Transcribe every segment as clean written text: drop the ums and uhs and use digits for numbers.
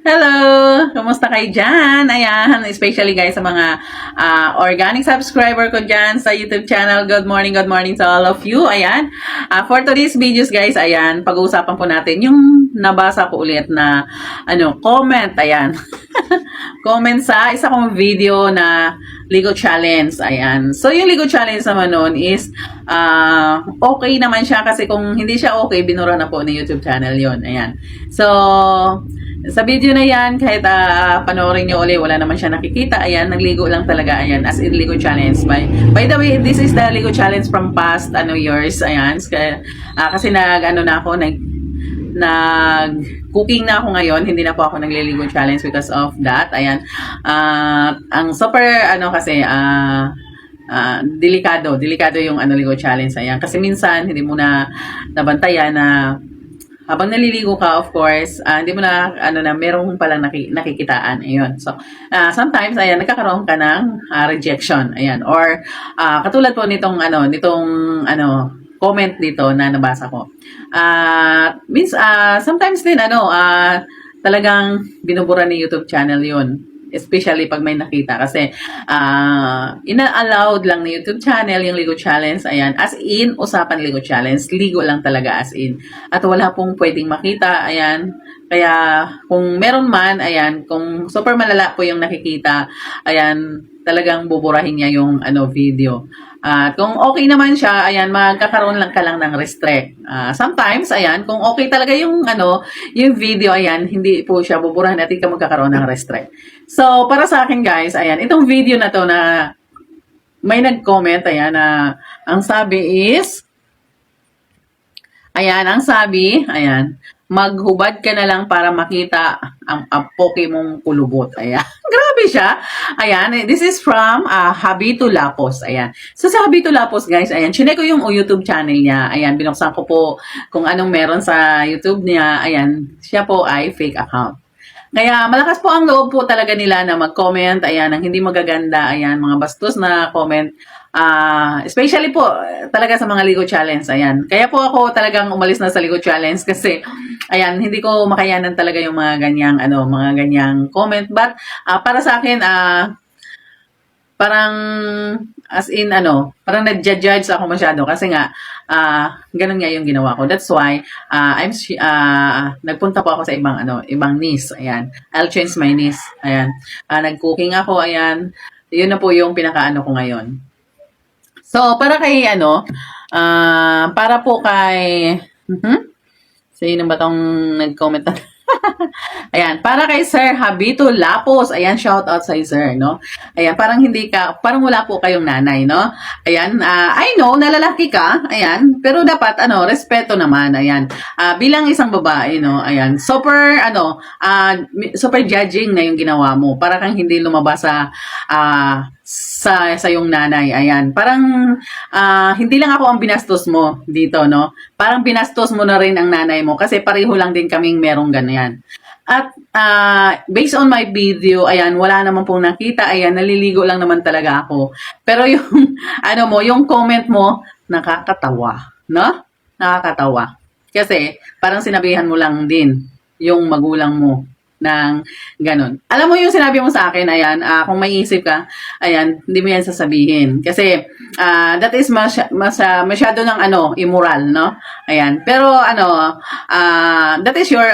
Hello! Kumusta kayo dyan? Ayan, especially guys sa mga organic subscriber ko dyan sa YouTube channel. Good morning to all of you. Ayan, for today's videos guys, ayan, pag-uusapan po natin yung nabasa ko ulit na comment. Ayan, comment sa isa kong video na Lego Challenge. Ayan. So, yung Lego Challenge naman nun is okay naman siya kasi kung hindi siya okay, binura na po ni YouTube channel yon. Ayan. So, sa video na yan, kahit panoorin nyo ulit, wala naman siya nakikita. Ayan, nagligo lang talaga. Ayan, as in Lego Challenge. By the way, this is the Lego Challenge from past years. Ayan, kasi na ako, nag-cooking na ako ngayon. Hindi na po ako nagliligo challenge because of that. Ayan, ang super, kasi, delikado yung Lego Challenge. Ayan, kasi minsan, hindi mo na nabantayan na habang naliligo ka, of course, hindi mo na, meron palang nakikitaan. Ayun. So, sometimes, ayan, nagkakaroon ka ng rejection. Ayan. Or, katulad po nitong comment dito na nabasa ko. Sometimes din, talagang binubura ni YouTube channel yun. Especially pag may nakita kasi ina-allowed lang ni YouTube channel yung Lego Challenge. Ayan, as in, usapan Lego Challenge. Ligo lang talaga as in. At wala pong pwedeng makita. Ayan, kaya kung meron man, ayan, kung super malala po yung nakikita, ayan, talagang buburahin niya yung video. At kung okay naman siya, ayan, magkakaroon lang ka lang ng restrict. Sometimes, ayan, kung okay talaga yung yung video, ayan, hindi po siya buburahan at hindi ka magkakaroon ng restrict. So, para sa akin guys, ayan, itong video na to na may nag-comment, ayan, ang sabi is, ayan, maghubad ka na lang para makita ang poke mong kulubot. Ayan. Grabe siya. Ayan. This is from Habito Lapos. Ayan. So, sa Habito Lapos, guys, ayan, chinek ko yung YouTube channel niya. Ayan, binuksan ko po kung anong meron sa YouTube niya. Ayan, siya po ay fake account. Kaya malakas po ang loob po talaga nila na mag-comment, ayan, ang hindi magaganda, ayan, mga bastos na comment. Especially po talaga sa mga Lego Challenge, ayan. Kaya po ako talagang umalis na sa Lego Challenge kasi, ayan, hindi ko makayanan talaga yung mga ganyang comment. But, para sa akin, parang as in parang nag-judge ako masyado kasi nga ganun nga yung ginawa ko. That's why nagpunta po ako sa ibang niche. Ayan. I'll change my niche. Ayan. Nag-cooking ako. Ayan. Yun na po yung pinaka ko ngayon. So, para kay para po kay sino ba tong nag-comment na? Ayan, para kay Sir Habito Lapos. Ayan, shout out sa Sir, no? Ayan, parang wala po kayong nanay, no? Ayan, I know, nalalaki ka, ayan, pero dapat, respeto naman, ayan. Bilang isang babae, no? Ayan, super judging na yung ginawa mo. Para kang hindi lumabas sa yung nanay, ayan. Parang, hindi lang ako ang binastos mo dito, no? Parang binastos mo na rin ang nanay mo kasi pareho lang din kaming merong ganyan. At based on my video, ayan, wala naman pong nakita, ayan, naliligo lang naman talaga ako. Pero yung, yung comment mo, nakakatawa, no? Nakakatawa. Kasi, parang sinabihan mo lang din yung magulang mo ng ganun. Alam mo yung sinabi mo sa akin, ayan, kung may isip ka, ayan, hindi mo yan sasabihin. Kasi, that is masyado ng immoral, no? Ayan. Pero, that is your,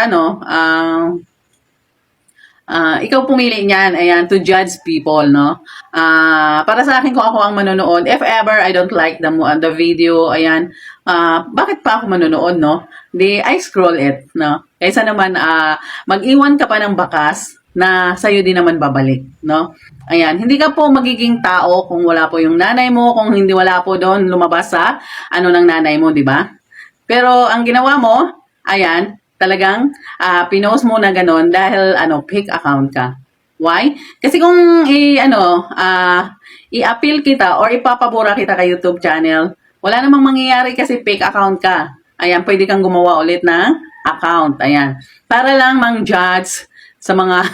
ikaw pumili niyan, ayan, to judge people, no? Para sa akin, kung ako ang manonood, if ever I don't like the video, ayan, bakit pa ako manonood, no? I scroll it, no? Kaysa naman, mag-iwan ka pa ng bakas na sa'yo din naman babalik, no? Ayan, hindi ka po magiging tao kung wala po yung nanay mo, kung hindi wala po doon lumabas sa ng nanay mo, di ba? Pero ang ginawa mo, ayan, talagang pinost mo na ganon dahil fake account ka. Why? Kasi kung i-appeal kita or ipapabura kita kay YouTube channel, wala namang mangyayari kasi fake account ka. Ayan, pwede kang gumawa ulit ng account. Ayan. Para lang mang-judge sa mga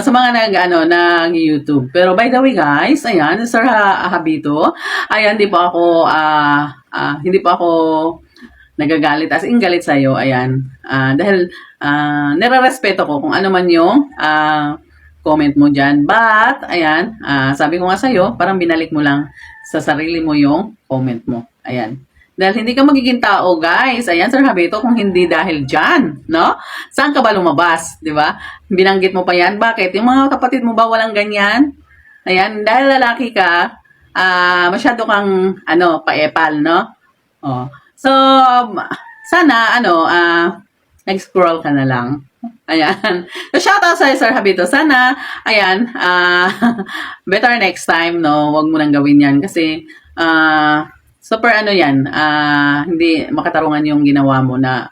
sa mga nag YouTube. Pero by the way guys, ayan, Sir Habito, ayan, hindi pa ako nagagalit, as in galit sa'yo, ayan. Dahil nire-respeto ko kung ano man yung comment mo dyan. But, ayan, sabi ko nga sa'yo, parang binalik mo lang sa sarili mo yung comment mo. Ayan. Dahil hindi ka magiging tao, guys. Ayan, Sir Habito, kung hindi dahil dyan, no? Saan ka ba lumabas, di ba? Binanggit mo pa yan. Bakit? Yung mga kapatid mo ba walang ganyan? Ayan, dahil lalaki ka, masyado kang, paepal, no? Oh. So, sana, nag-scroll ka na lang. Ayan. So, shoutout sa Sir Habito. Sana, ayan, better next time, no? Huwag mo nang gawin yan. Kasi, super yan, hindi makatarungan yung ginawa mo na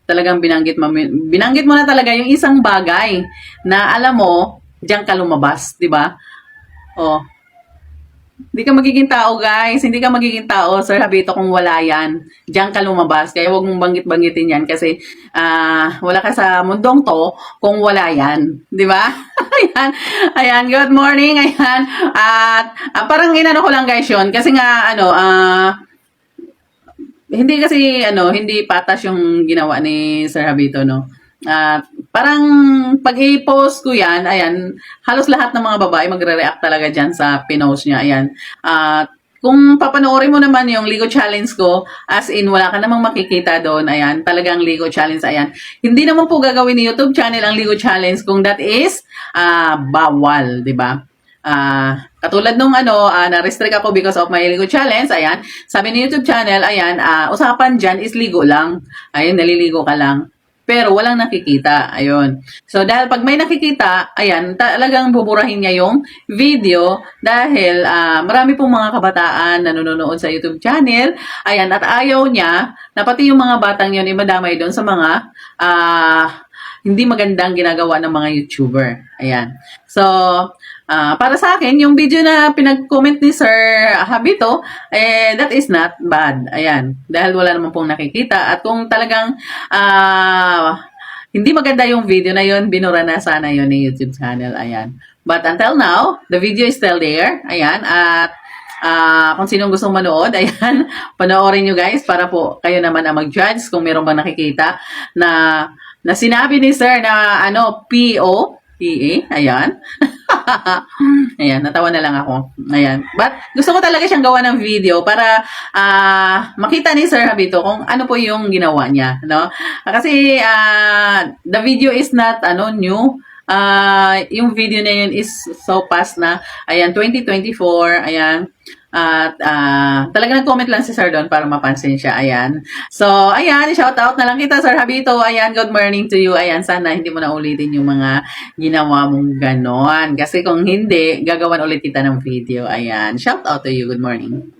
talagang binanggit mo na talaga yung isang bagay na alam mo, diyan ka lumabas, di ba? Oh, hindi ka magiging tao, guys. Hindi ka magiging tao, Sir Habito, kung wala yan. Diyan ka lumabas. Kaya huwag mong banggit-banggitin yan kasi wala ka sa mundong to kung wala yan. Di ba? Ayan. Ayan. Good morning. Ayan. At parang inano ko lang, guys, yun. Kasi nga, hindi patas yung ginawa ni Sir Habito, no? Parang pag i-post ko yan, ayan, halos lahat ng mga babae magre-react talaga dyan sa pinost niya, ayan. Kung papanoorin mo naman yung Ligo Challenge ko, as in, wala ka namang makikita doon, ayan, talagang Ligo Challenge, ayan. Hindi naman po gagawin ni YouTube channel ang Ligo Challenge kung that is bawal, di ba? Katulad nung na-restrict ako because of my Ligo Challenge, ayan, sabi ni YouTube channel, ayan, usapan dyan is ligo lang, ayan, naliligo ka lang. Pero walang nakikita. Ayun. So, dahil pag may nakikita, ayan, talagang buburahin niya yung video dahil marami pong mga kabataan na nanonood sa YouTube channel. Ayan, at ayaw niya na pati yung mga batang yun imadamay doon sa mga hindi magandang ginagawa ng mga YouTuber. Ayan. So, para sa akin, yung video na pinag-comment ni Sir Habito, that is not bad. Ayan. Dahil wala naman pong nakikita. At kung talagang hindi maganda yung video na yun, binura na sana yun ni YouTube channel. Ayan. But until now, the video is still there. Ayan. At kung sinong gustong manood, ayan, panoorin nyo, guys, para po kayo naman ang mag-judge kung meron bang nakikita na sinabi ni Sir na P-O-P-A. Ayan. Ayan, natawa na lang ako. Ayan. But gusto ko talaga siyang gawa ng video para makita ni Sir Habito kung ano po yung ginawa niya, no? Kasi the video is not new. Yung video na yun is so past na. Ayan, 2024. Ayan. At talaga nag-comment lang si Sir doon para mapansin siya. Ayan. So, ayan, shout out na lang kita, Sir Habito. Ayan, good morning to you. Ayan, sana hindi mo na ulitin yung mga ginawa mong ganon. Kasi kung hindi, gagawan ulit kita ng video. Ayan, shout out to you. Good morning.